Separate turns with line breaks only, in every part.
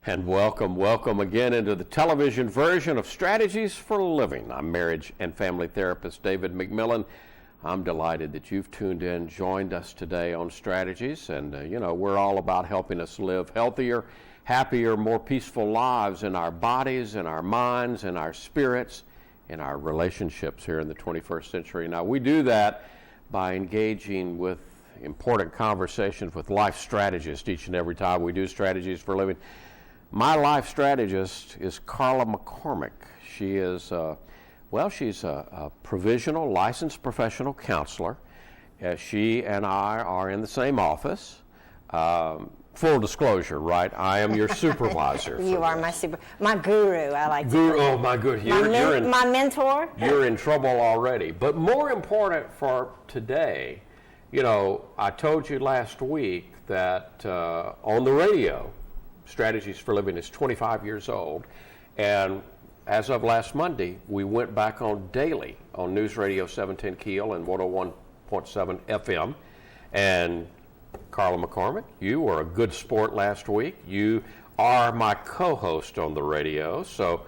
And welcome again into the television version of Strategies for Living. I'm marriage and family therapist David McMillan. I'm delighted that you've tuned in, joined us today on Strategies. And, we're all about helping us live healthier, happier, more peaceful lives in our bodies, in our minds, in our spirits, in our relationships here in the 21st century. Now, we do that by engaging with important conversations with life strategists each and every time we do Strategies for Living. My life strategist is Carla McCormick. She is, she's a provisional licensed professional counselor. She and I are in the same office. Full disclosure, right? I am your supervisor.
You are my guru. I like guru.
Oh my good,
my mentor.
You're in trouble already. But more important for today, I told you last week that on the radio, Strategies for Living is 25 years old, and as of last Monday, we went back on daily on News Radio 710 Keel and 101.7 FM. And Carla McCormick, you were a good sport last week. You are my co-host on the radio, so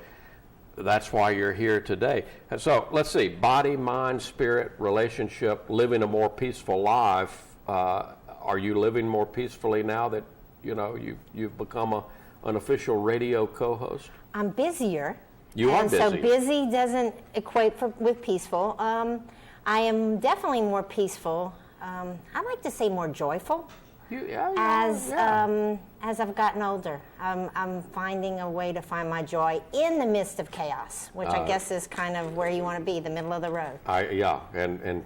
that's why you're here today. And so let's see, body, mind, spirit, relationship, living a more peaceful life. Are you living more peacefully now that you've become an official radio co-host?
I'm busier.
You are busy.
So busy doesn't equate with peaceful. I am definitely more peaceful. I like to say more joyful. As I've gotten older, I'm finding a way to find my joy in the midst of chaos, which I guess is kind of where you want to be, the middle of the road.
And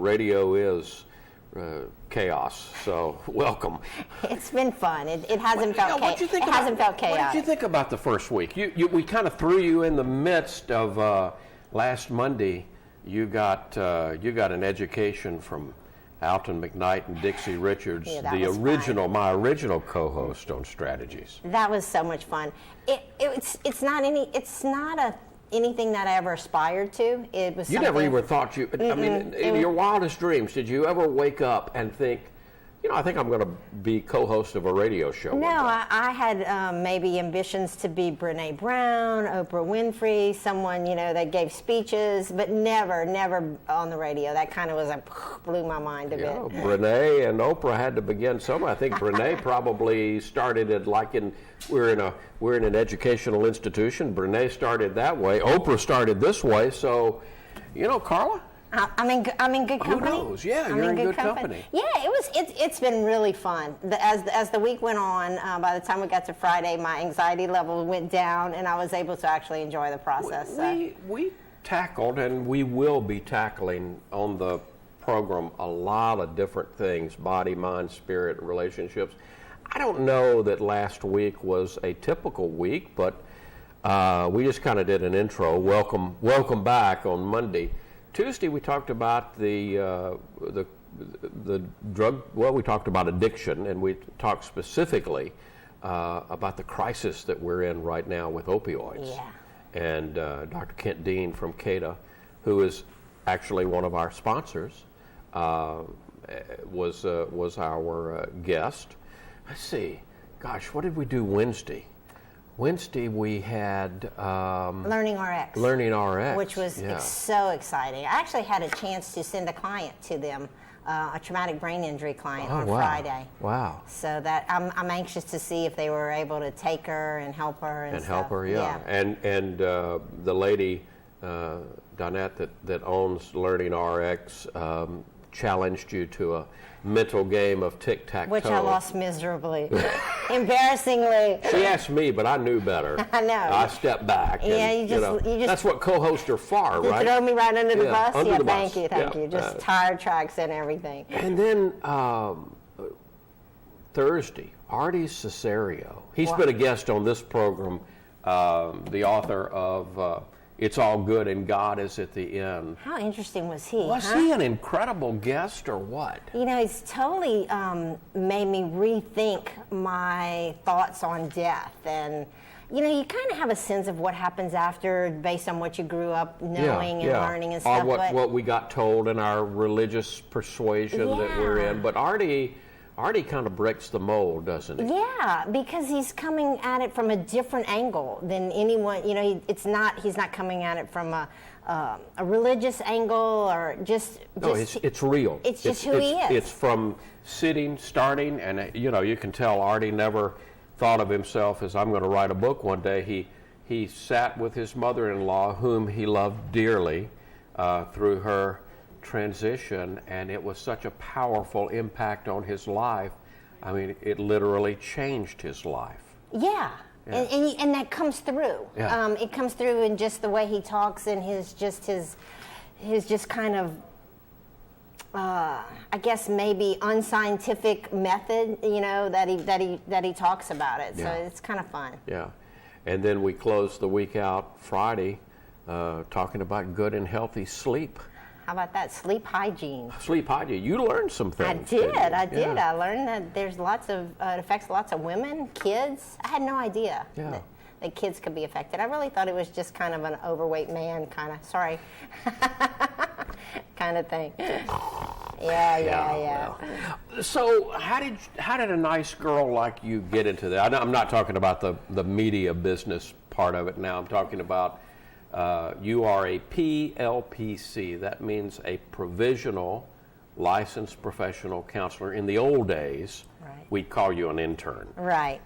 radio is chaos, so welcome.
It's been fun. It hasn't felt chaotic. It hasn't felt chaotic.
What did you think about the first week? We kind of threw you in the midst of last Monday. You got an education from Alton McKnight and Dixie Richards, my original co-host on Strategies.
That was so much fun. It's not anything that I ever aspired to. It was.
You never even thought you. I mean, in your wildest dreams, did you ever wake up and think, I think I'm going to be co-host of a radio show?
No, I had maybe ambitions to be Brene Brown, Oprah Winfrey, someone that gave speeches, but never on the radio. That kind of blew my mind a bit.
Brene and Oprah had to begin somewhere. I think Brene probably started it we're in an educational institution. Brene started that way. Oprah started this way. So, Carla.
I'm in good company.
Who knows? Yeah, you're in good company.
Yeah, it's been really fun. As the week went on, by the time we got to Friday, my anxiety level went down, and I was able to actually enjoy the process.
We tackled, and we will be tackling on the program a lot of different things: body, mind, spirit, relationships. I don't know that last week was a typical week, but we just kind of did an intro. Welcome back on Monday. Tuesday we talked about the drug. Well, we talked about addiction, and we talked specifically about the crisis that we're in right now with opioids.
Yeah.
And Dr. Kent Dean from CADA, who is actually one of our sponsors, was our guest. Let's see. Gosh, what did we do Wednesday? Wednesday we had
Learning RX.
Learning RX,
which was so exciting. I actually had a chance to send a client to them, a traumatic brain injury client on Friday.
Wow!
So that I'm anxious to see if they were able to take her and help her and
help her, And the lady Donette that owns Learning RX challenged you to a mental game of tic-tac-toe.
Which I lost miserably. Embarrassingly.
She asked me, but I knew better.
I know.
I stepped back.
Yeah,
and,
you just
that's what co-hosts are for, right?
Throw me right under the bus?
Under the bus.
Thank you. Just tire tracks and everything.
And then Thursday, Artie Cesario. He's been a guest on this program, the author of It's All Good and God Is at the End.
How interesting was he?
Was he an incredible guest or what?
He's totally made me rethink my thoughts on death. And, you kind of have a sense of what happens after based on what you grew up knowing and learning and stuff.
Or what we got told in our religious persuasion that we're in. But Artie Artie kind of breaks the mold, doesn't he?
Yeah, because he's coming at it from a different angle than anyone. You know, he's not coming at it from a religious angle or just.
No, it's real.
It's just who he is.
It's from starting, and you can tell Artie never thought of himself as, I'm going to write a book one day. He sat with his mother-in-law, whom he loved dearly, through her transition, and it was such a powerful impact on his life. I mean, it literally changed his life.
Yeah.
Yeah.
And that comes through.
Yeah.
It comes through in just the way he talks and his kind of I guess maybe unscientific method, that he talks about it.
Yeah.
So it's kind of fun.
Yeah. And then we closed the week out Friday talking about good and healthy sleep.
How about that? Sleep hygiene.
Sleep hygiene. You learned some things.
I did.
Yeah.
I learned that there's it affects lots of women, kids. I had no idea that kids could be affected. I really thought it was just kind of an overweight man kind of thing. Yeah.
Well. So how did a nice girl like you get into that? I'm not talking about the media business part of it now. I'm talking about you are a PLPC. That means a provisional licensed professional counselor. In the old days, we'd call you an intern.
Right.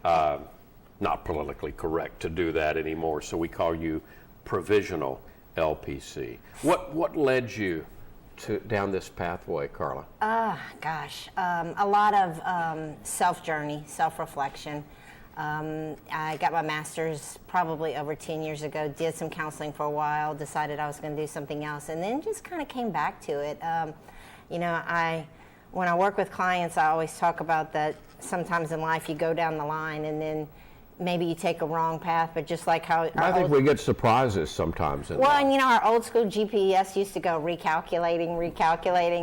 Not politically correct to do that anymore, so we call you provisional LPC. What led you down this pathway, Carla?
Gosh, a lot of self-journey, self-reflection. I got my master's probably over 10 years ago, did some counseling for a while, decided I was going to do something else, and then just kind of came back to it. When I work with clients, I always talk about that sometimes in life you go down the line and then maybe you take a wrong path, but just like how
I think we get surprises sometimes.
And our old school GPS used to go recalculating,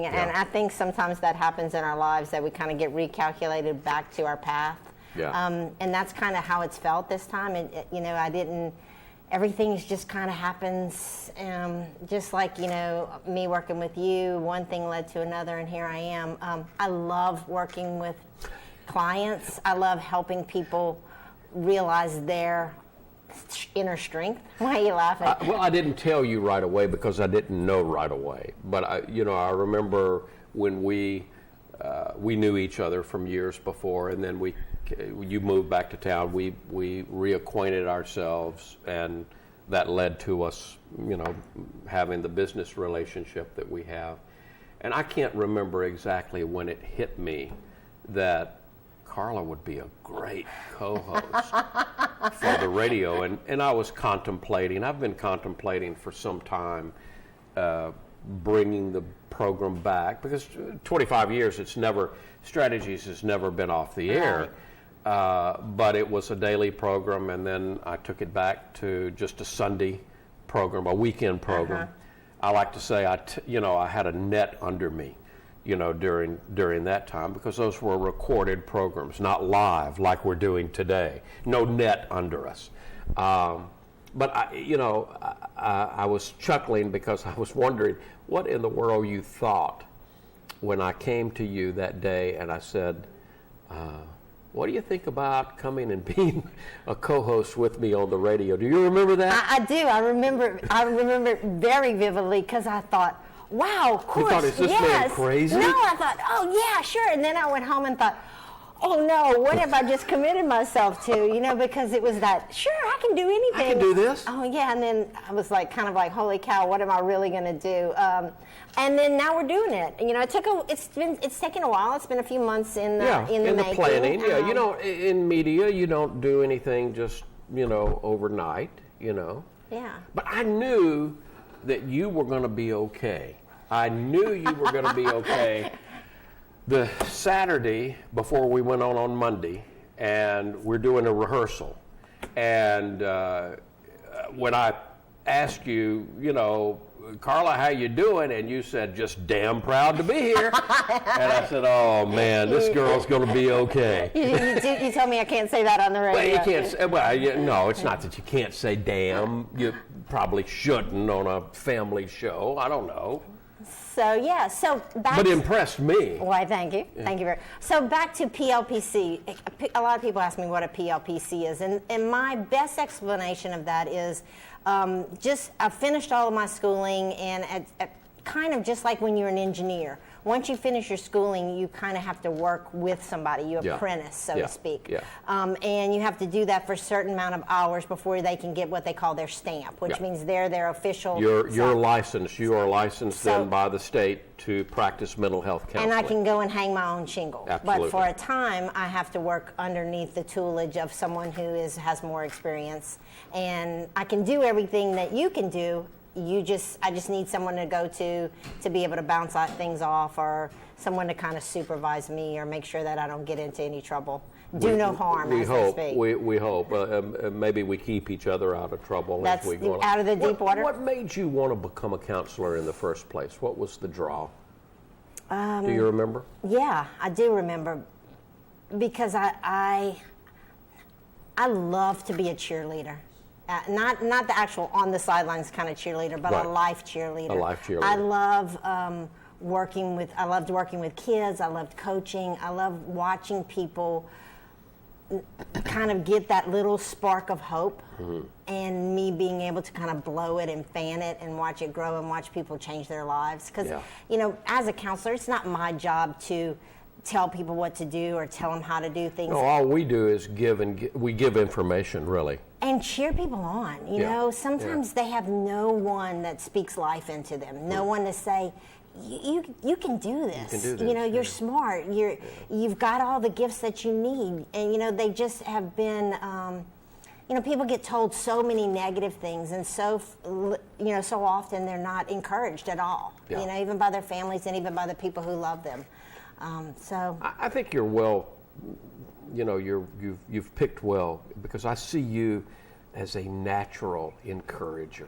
and I think sometimes that happens in our lives, that we kind of get recalculated back to our path.
Yeah.
And that's kind of how it's felt this time. Everything just kind of happens, just like, me working with you, one thing led to another, and here I am. I love working with clients. I love helping people realize their inner strength. Why are you laughing?
Well, I didn't tell you right away because I didn't know right away. But I remember when we knew each other from years before, and then you moved back to town. We reacquainted ourselves, and that led to us, having the business relationship that we have. And I can't remember exactly when it hit me that Carla would be a great co-host for the radio, and I was I've been contemplating for some time bringing the program back, because 25 years, Strategies has never been off the air, but it was a daily program, and then I took it back to just a Sunday program, a weekend program. I like to say I had a net under me, during that time, because those were recorded programs, not live like we're doing today. No net under us. But I was chuckling because I was wondering what in the world you thought when I came to you that day and I said, what do you think about coming and being a co-host with me on the radio? Do you remember that?
I do. I remember it very vividly, because I thought, wow, of course,
you thought, is this man crazy?
No, I thought, oh yeah, sure. And then I went home and thought, oh no, what have I just committed myself to? Because it was that, sure, I can do anything.
I can do this.
Oh yeah, and then I was kind of like, holy cow, what am I really going to do? And then now we're doing it. It's taken a while. It's been a few months in the making.
Planning. Yeah, in media, you don't do anything just overnight.
Yeah.
But I knew that you were going to be okay. I knew you were going to be okay. The Saturday before we went on Monday, and we're doing a rehearsal, and when I asked you, Carla, how you doing? And you said, just damn proud to be here. And I said, oh man, this girl's going to be okay.
You told me I can't say that on the radio.
Well, you can't say, no, it's not that you can't say damn. You probably shouldn't on a family show. I don't know.
So yeah, so back.
But impressed me.
Why? Thank you,
Yeah.
thank you very. So back to PLPC. A lot of people ask me what a PLPC is, and my best explanation of that is just I finished all of my schooling, and kind of just like when you're an engineer. Once you finish your schooling, you kind of have to work with somebody. You apprentice, so to speak.
Yeah.
And you have to do that for a certain amount of hours before they can get what they call their stamp, which means they're their official.
You're licensed. You are licensed then by the state to practice mental health counseling.
And I can go and hang my own shingle.
Absolutely.
But for a time, I have to work underneath the tutelage of someone who has more experience. And I can do everything that you can do. I just need someone to go to be able to bounce things off, or someone to kind of supervise me or make sure that I don't get into any trouble. Do no harm,
we
as
hope,
they speak.
We hope. Maybe we keep each other out of trouble
That's
as we go
out of the deep water.
What made you want to become a counselor in the first place? What was the draw? Do you remember?
Yeah, I do remember, because I love to be a cheerleader. Not the actual on the sidelines kind of cheerleader, but a life cheerleader.
A life cheerleader.
I love I loved working with kids. I loved coaching. I love watching people kind of get that little spark of hope, and me being able to kind of blow it and fan it and watch it grow and watch people change their lives. Because, as a counselor, it's not my job to tell people what to do or tell them how to do things.
No, all we do is we give information, really.
And cheer people on. You know, sometimes they have no one that speaks life into them. No one to say, you can do this.
You can do this.
You know, you're smart. You've got all the gifts that you need. And they just have been. People get told so many negative things, and so often they're not encouraged at all.
Yeah.
Even by their families and even by the people who love them.
I think you're well. You've picked well, because I see you as a natural encourager.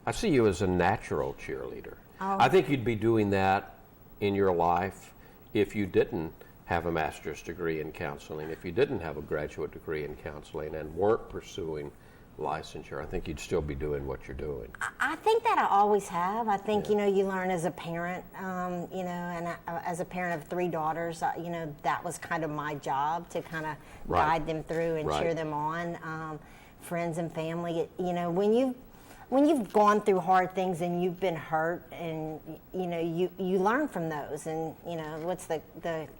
I see you as a natural cheerleader. I think you'd be doing that in your life if you didn't have a master's degree in counseling, if you didn't have a graduate degree in counseling and weren't pursuing licensure. I think you'd still be doing what you're doing.
I think that I always have. I think, you learn as a parent, as a parent of 3 daughters, that was kind of my job, to kind of guide them through and cheer them on. Friends and family, when you've gone through hard things and you've been hurt, and you learn from those, and what's the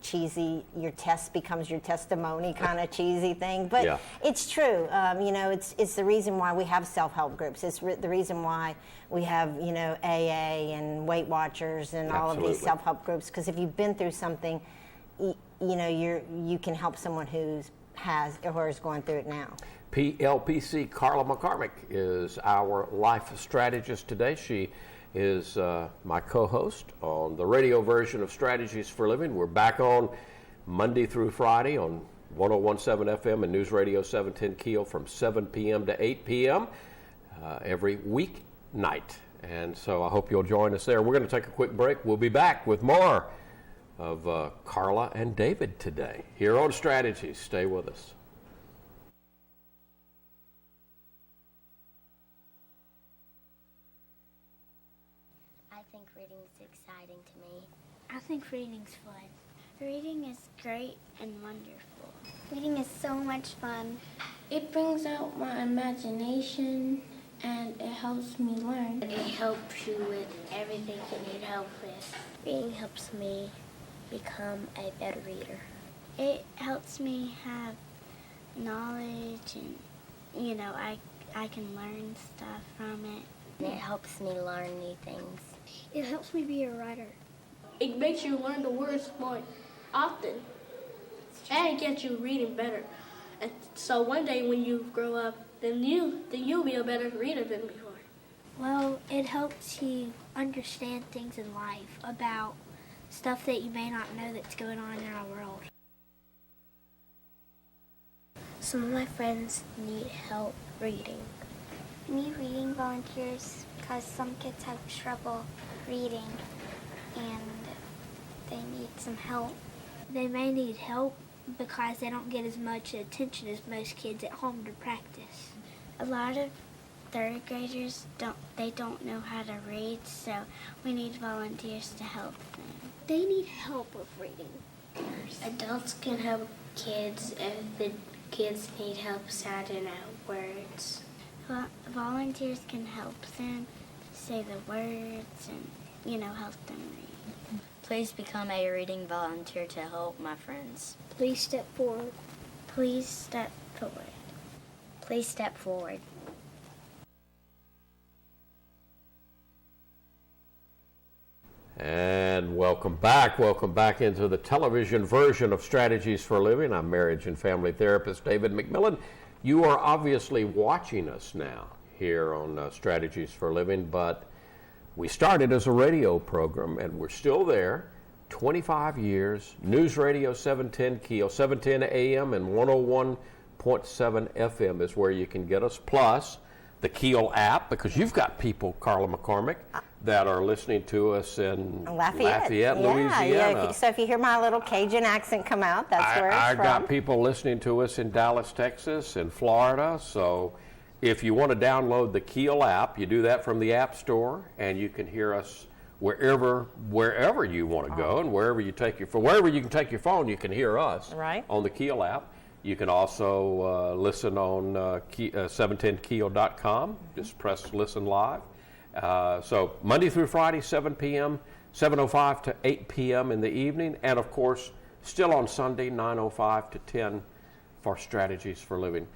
cheesy, your test becomes your testimony kind of cheesy thing, but it's true. It's the reason why we have self-help groups. It's the reason why we have AA and Weight Watchers and all of these self-help groups, because if you've been through something, you can help someone who is going through it now.
PLPC Carla McCormick is our life strategist today. She is my co-host on the radio version of Strategies for Living. We're back on Monday through Friday on 101.7 FM and News Radio 710 Keel from 7 p.m. to 8 p.m. Every weeknight. And so I hope you'll join us there. We're going to take a quick break. We'll be back with more of Carla and David today here on Strategies. Stay with us.
I think reading is exciting to me.
I think reading's fun.
Reading is great and wonderful.
Reading is so much fun.
It brings out my imagination and it helps me learn.
It helps you with everything you need help with. Reading helps me become a better reader.
It helps me have knowledge, and I can learn stuff from it.
And it helps me learn new things.
It helps me be a writer.
It makes you learn the words more often and gets you reading better. And so one day when you grow up, then you'll be a better reader than before.
Well, it helps you understand things in life about stuff that you may not know that's going on in our world.
Some of my friends need help reading.
We need reading volunteers because some kids have trouble reading and they need some help. They may need help because they don't get as much attention as most kids at home to practice.
A lot of
third graders don't know how to read, so we need volunteers to help them.
They need help with reading.
Adults can help kids if the kids need help sounding out words.
Volunteers can help them say the words and, help them read.
Please become a reading volunteer to help my friends.
Please step forward.
Please step forward.
Please step forward.
And welcome back into the television version of Strategies for Living. I'm marriage and family therapist David McMillan. You are obviously watching us now here on Strategies for Living, but we started as a radio program and we're still there, 25 years, News Radio 710 Keel, 710 AM and 101.7 FM is where you can get us, plus the Keel app, because you've got people, Carla McCormick, that are listening to us in Lafayette, Louisiana.
Yeah. So if you hear my little Cajun accent come out, that's where it's from.
I've got people listening to us in Dallas, Texas, in Florida. So if you want to download the Keel app, you do that from the App Store, and you can hear us wherever you want to go, and wherever you can take your phone, you can hear us on the Keel app. You can also listen on 710keel.com. Just press listen live. So Monday through Friday, 7 p.m., 7:05 to 8 p.m. in the evening, and of course, still on Sunday, 9:05 to 10 for Strategies for Living.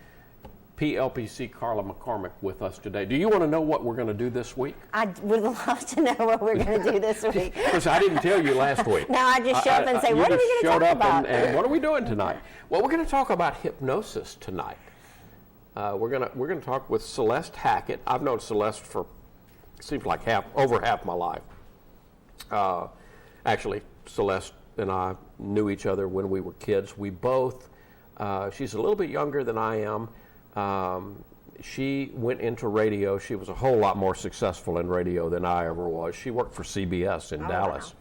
PLPC Carla McCormick with us today. Do you want to know what we're going to do this week?
I would love to know what we're going to do this week.
Because I didn't tell you last week.
Now I just show up and say, what are we going to talk about?
And what are we doing tonight? Well, we're going to talk about hypnosis tonight. We're going to talk with Celeste Hackett. I've known Celeste for seems like over half my life. Actually, Celeste and I knew each other when we were kids. We both. She's a little bit younger than I am. She went into radio. She was a whole lot more successful in radio than I ever was. She worked for CBS in Dallas.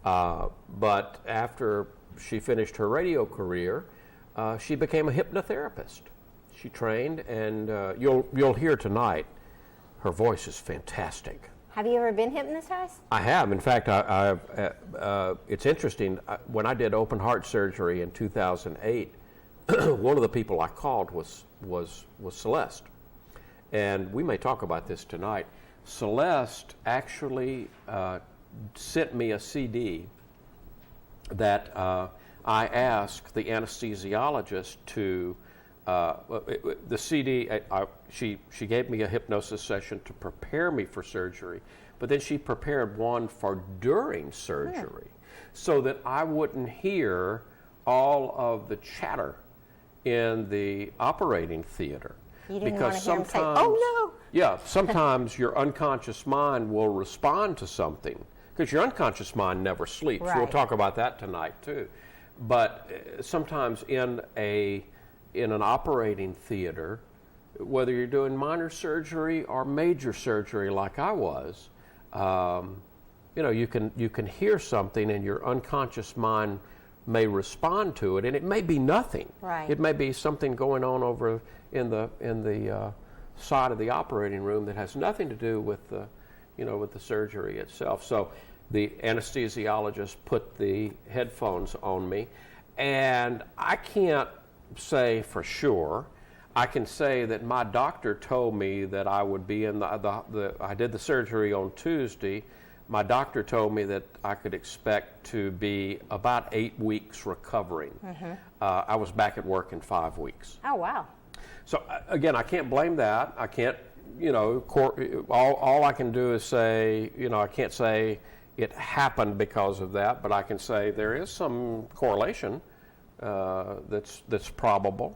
Wow. But after she finished her radio career, she became a hypnotherapist. She trained, and you'll hear tonight, her voice is fantastic.
Have you ever been hypnotized?
I have. In fact, it's interesting. When I did open heart surgery in 2008, one of the people I called was Celeste, and we may talk about this tonight. Celeste actually sent me a CD that I asked the anesthesiologist to. The CD, she gave me a hypnosis session to prepare me for surgery, but then she prepared one for during surgery, so that I wouldn't hear all of the chatter in the operating theater.
You didn't want to hear him say, "Oh no!"
Yeah, sometimes your unconscious mind will respond to something, because your unconscious mind never sleeps.
Right.
We'll talk about that tonight too. But sometimes in an operating theater, whether you're doing minor surgery or major surgery like I was, you can hear something and your unconscious mind may respond to it, and it may be nothing.
Right.
It may be something going on over in the side of the operating room that has nothing to do with the surgery itself. So the anesthesiologist put the headphones on me, and I can't say for sure. I can say that my doctor told me that I would be in I did the surgery on Tuesday. My doctor told me that I could expect to be about 8 weeks recovering. Mm-hmm. I was back at work in 5 weeks.
Oh, wow.
So again, I can't blame that. I can't, all I can do is say, I can't say it happened because of that, but I can say there is some correlation that's probable.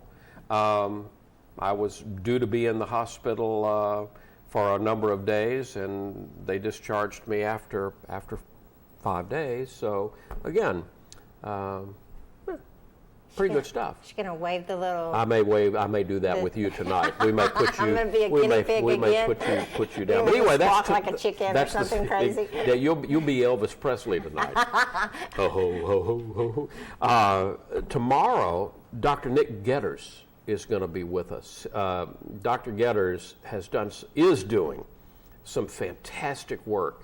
I was due to be in the hospital for a number of days, and they discharged me after 5 days. So again, pretty good stuff.
She's gonna wave the little.
I may do that with you tonight. We may put you.
I'm gonna be a guinea pig
we may
again.
put you down.
But
anyway,
walk like a chicken or something crazy.
Yeah, you'll be Elvis Presley tonight. Ho ho ho ho ho. Tomorrow, Dr. Nick Getters is going to be with us. Dr. Getters is doing some fantastic work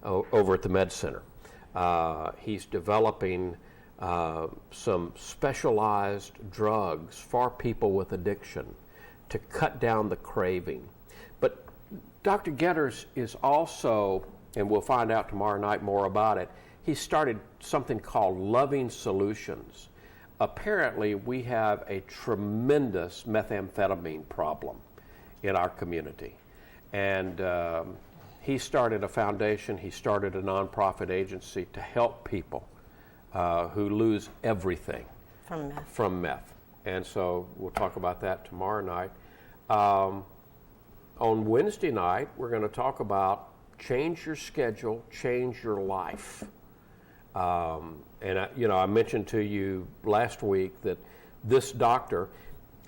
over at the Med Center. He's developing some specialized drugs for people with addiction to cut down the craving. But Dr. Getters is also, and we'll find out tomorrow night more about it, he started something called Loving Solutions. Apparently, we have a tremendous methamphetamine problem in our community. And he started a foundation, he started a nonprofit agency to help people who lose everything from meth. And so we'll talk about that tomorrow night. On Wednesday night, we're going to talk about change your schedule, change your life. And I mentioned to you last week that this doctor,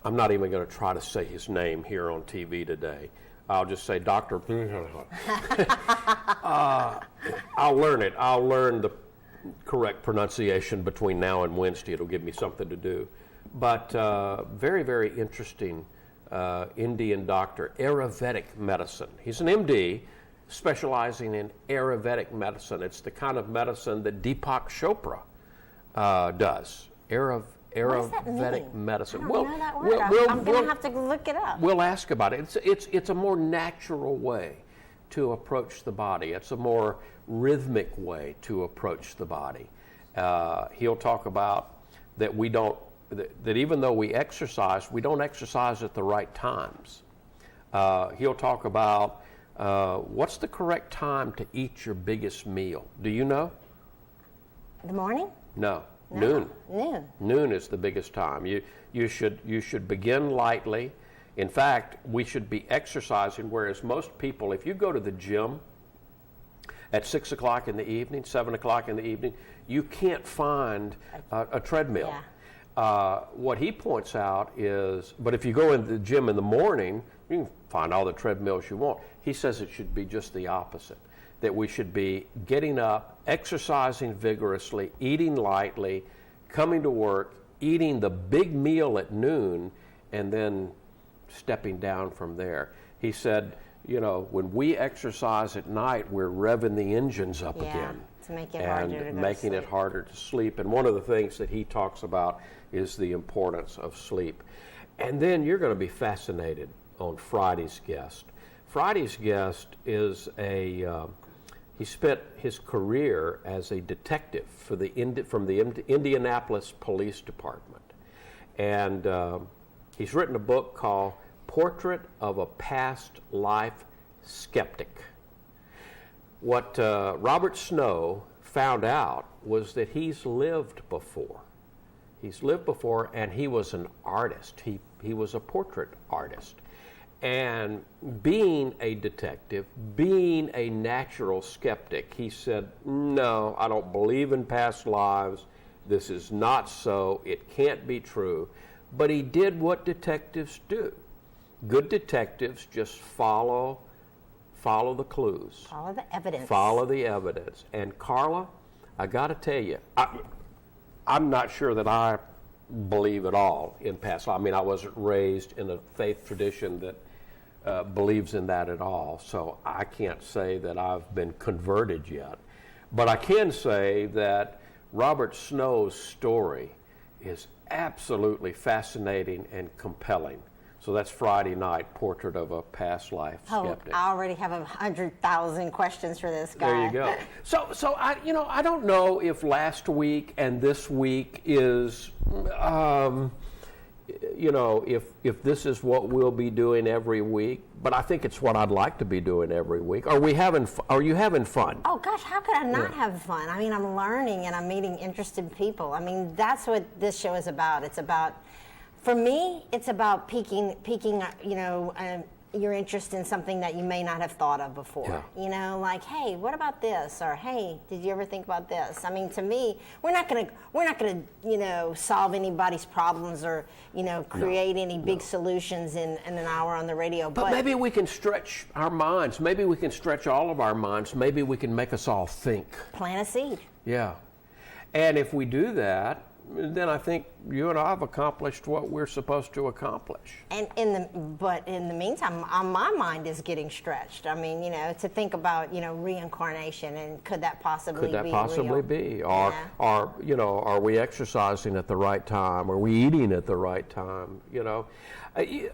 I'm not even going to try to say his name here on TV today. I'll just say Dr. I'll learn it. I'll learn the correct pronunciation between now and Wednesday. It'll give me something to do. But very, very interesting Indian doctor, Ayurvedic medicine. He's an MD specializing in Ayurvedic medicine. It's the kind of medicine that Deepak Chopra does. Ayurvedic medicine.
I don't know that word. I'm going to have to look it up.
We'll ask about it. It's a more natural way to approach the body. It's a more rhythmic way to approach the body. He'll talk about that that even though we don't exercise at the right times. He'll talk about what's the correct time to eat your biggest meal. Do you know?
The morning?
No.
No.
Noon is the biggest time. You should begin lightly. In fact, we should be exercising, whereas most people, if you go to the gym at 6 o'clock in the evening, 7 o'clock in the evening, you can't find a treadmill.
Yeah.
What he points out is, but if you go into the gym in the morning, you can find all the treadmills you want. He says it should be just the opposite, that we should be getting up, exercising vigorously, eating lightly, coming to work, eating the big meal at noon, and then stepping down from there. He said, when we exercise at night, we're revving the engines up again.
To make it harder to go to
making
sleep.
it harder to sleep. And one of the things that he talks about is the importance of sleep. And then you're going to be fascinated on Friday's guest. Friday's guest is he spent his career as a detective from the Indianapolis Police Department. And he's written a book called Portrait of a Past Life Skeptic. What Robert Snow found out was that he's lived before. And he was an artist. He was a portrait artist. And being a detective, being a natural skeptic, he said, no, I don't believe in past lives. This is not so. It can't be true. But he did what detectives do. Good detectives just follow the clues.
Follow the evidence.
Follow the evidence. And Carla, I got to tell you, I'm not sure that I believe at all in past life. I mean, I wasn't raised in a faith tradition that believes in that at all, so I can't say that I've been converted yet. But I can say that Robert Snow's story is absolutely fascinating and compelling. So that's Friday night, Portrait of a Past Life Skeptic.
I already have 100,000 questions for this guy.
There you go. So I don't know if last week and this week is, if this is what we'll be doing every week, but I think it's what I'd like to be doing every week. Are you having fun?
Oh gosh, how could I not have fun? I mean, I'm learning and I'm meeting interested people. I mean, that's what this show is about. It's about, for me, it's about piquing your interest in something that you may not have thought of before. Yeah. Like, hey, what about this? Or hey, did you ever think about this? I mean, to me, we're not gonna solve anybody's problems or create any big solutions in an hour on the radio.
But maybe we can stretch our minds. Maybe we can stretch all of our minds. Maybe we can make us all think.
Plant a seed.
Yeah. And if we do that, then I think you and I have accomplished what we're supposed to accomplish.
And but in the meantime, my mind is getting stretched. I mean, to think about, reincarnation, and could that possibly
be? Or, are we exercising at the right time? Are we eating at the right time?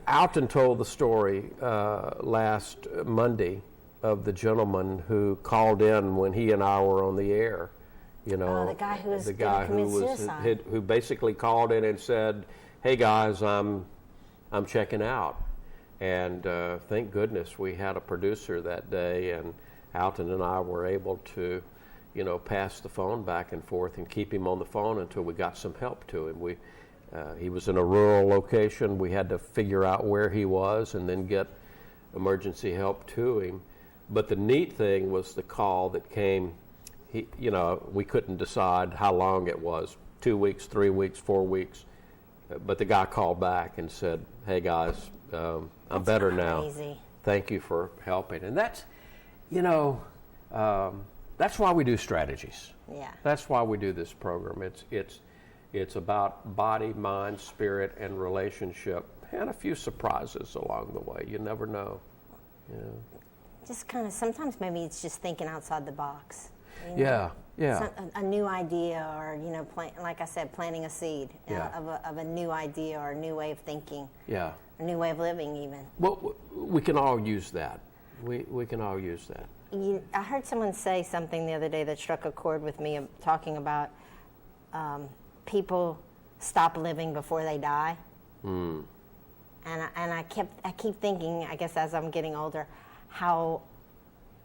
Alton told the story last Monday of the gentleman who called in when he and I were on the air.
The guy who was suicide.
Who basically called in and said, "Hey guys, I'm checking out." And thank goodness we had a producer that day, and Alton and I were able to, pass the phone back and forth and keep him on the phone until we got some help to him. He was in a rural location. We had to figure out where he was and then get emergency help to him. But the neat thing was the call that came. We couldn't decide how long it was, 2 weeks, 3 weeks, 4 weeks. But the guy called back and said, "Hey guys, I'm better now. Thank you for helping." And that's, that's why we do strategies.
Yeah.
That's why we do this program. It's about body, mind, spirit, and relationship, and a few surprises along the way. You never know.
Just kind of, sometimes maybe it's just thinking outside the box.
Yeah.
A new idea, or like I said, planting a seed of a new idea or a new way of thinking.
Yeah.
A new way of living, even.
Well, we can all use that. We can all use that.
I heard someone say something the other day that struck a chord with me, talking about people stop living before they die. And I keep thinking, I guess as I'm getting older, how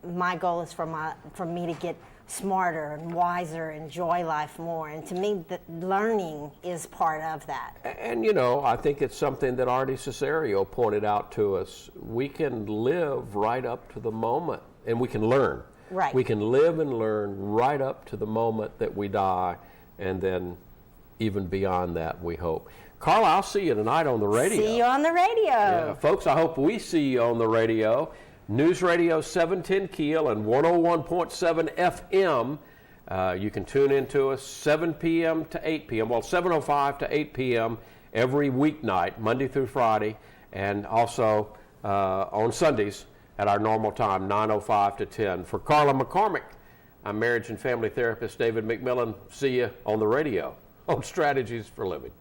my goal is for me to get smarter and wiser, enjoy life more. And to me, learning is part of that.
And I think it's something that Artie Cesario pointed out to us. We can live right up to the moment, and we can learn.
Right.
We can live and learn right up to the moment that we die, and then even beyond that, we hope. Carla, I'll see you tonight on the radio.
See you on the radio.
Yeah, folks, I hope we see you on the radio. News Radio 710 Keel and 101.7 FM. You can tune in to us 7 p.m. to 8 p.m. Well, 7:05 to 8 p.m. every weeknight, Monday through Friday, and also on Sundays at our normal time, 9:05 to 10. For Carla McCormick, I'm marriage and family therapist David McMillan. See you on the radio on Strategies for Living.